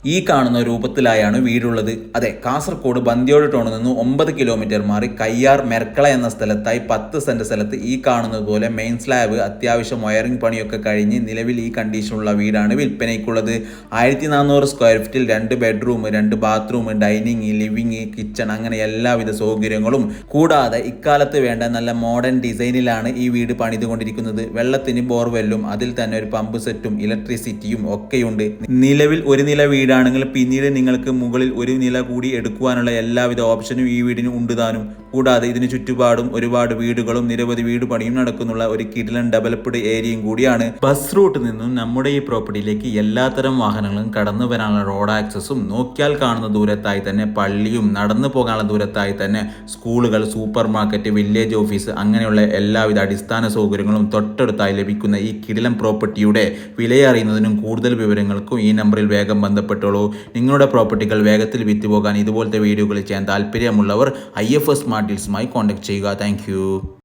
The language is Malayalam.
ഈ കാണുന്ന രൂപത്തിലായാണ് വീടുള്ളത്. അതെ, കാസർഗോഡ് ബന്ദിയോട് ടൗണിൽ നിന്ന് 9 കിലോമീറ്റർ മാറി കയ്യാർ മെർക്കള എന്ന സ്ഥലത്തായി 10 സെന്റ് സ്ഥലത്ത് ഈ കാണുന്നത് പോലെ മെയിൻ സ്ലാബ് അത്യാവശ്യം വയറിംഗ് പണിയൊക്കെ കഴിഞ്ഞ് നിലവിൽ ഈ കണ്ടീഷനുള്ള വീടാണ് വിൽപ്പനയ്ക്കുള്ളത്. 1400 സ്ക്വയർ ഫീറ്റിൽ 2 bedroom, 2 bathroom, dining, living, kitchen അങ്ങനെ എല്ലാവിധ സൗകര്യങ്ങളും കൂടാതെ ഇക്കാലത്ത് വേണ്ട നല്ല മോഡേൺ ഡിസൈനിലാണ് ഈ വീട് പണിതുകൊണ്ടിരിക്കുന്നത്. വെള്ളത്തിന് ബോർവെല്ലും അതിൽ തന്നെ ഒരു പമ്പ് സെറ്റും ഇലക്ട്രിസിറ്റിയും ഒക്കെയുണ്ട്. നിലവിൽ ഒരു നില വീടാണെങ്കിൽ പിന്നീട് നിങ്ങൾക്ക് മുകളിൽ ഒരു നില കൂടി എടുക്കുവാനുള്ള എല്ലാവിധ ഓപ്ഷനും ഈ വീടിന് ഉണ്ട് താനും. കൂടാതെ ഇതിന് ചുറ്റുപാടും ഒരുപാട് വീടുകളും നിരവധി വീട് പണിയും നടക്കുന്നുള്ള ഒരു കിടിലൻ ഡെവലപ്ഡ് ഏരിയയും കൂടിയാണ്. ബസ് റൂട്ടിൽ നിന്നും നമ്മുടെ ഈ പ്രോപ്പർട്ടിയിലേക്ക് എല്ലാത്തരം വാഹനങ്ങളും കടന്നു വരാനുള്ള റോഡ് ആക്സസും, നോക്കിയാൽ കാണുന്ന ദൂരത്തായി തന്നെ പള്ളിയും, നടന്നു പോകാനുള്ള ദൂരത്തായി തന്നെ സ്കൂളുകൾ, സൂപ്പർ മാർക്കറ്റ്, വില്ലേജ് ഓഫീസ് അങ്ങനെയുള്ള എല്ലാവിധ അടിസ്ഥാന സൗകര്യങ്ങളും തൊട്ടടുത്തായി ലഭിക്കുന്ന ഈ കിടിലൻ പ്രോപ്പർട്ടിയുടെ വിലയറിയുന്നതിനും കൂടുതൽ വിവരങ്ങൾക്കും ഈ നമ്പറിൽ വേഗം ബന്ധപ്പെട്ടോളൂ. നിങ്ങളുടെ പ്രോപ്പർട്ടികൾ വേഗത്തിൽ വിറ്റുപോകാൻ ഇതുപോലത്തെ വീഡിയോകൾ ചെയ്യാൻ താല്പര്യമുള്ളവർ IFS സ്മാർട്ട് ഡീൽസുമായി കോൺടാക്ട് ചെയ്യുക. താങ്ക്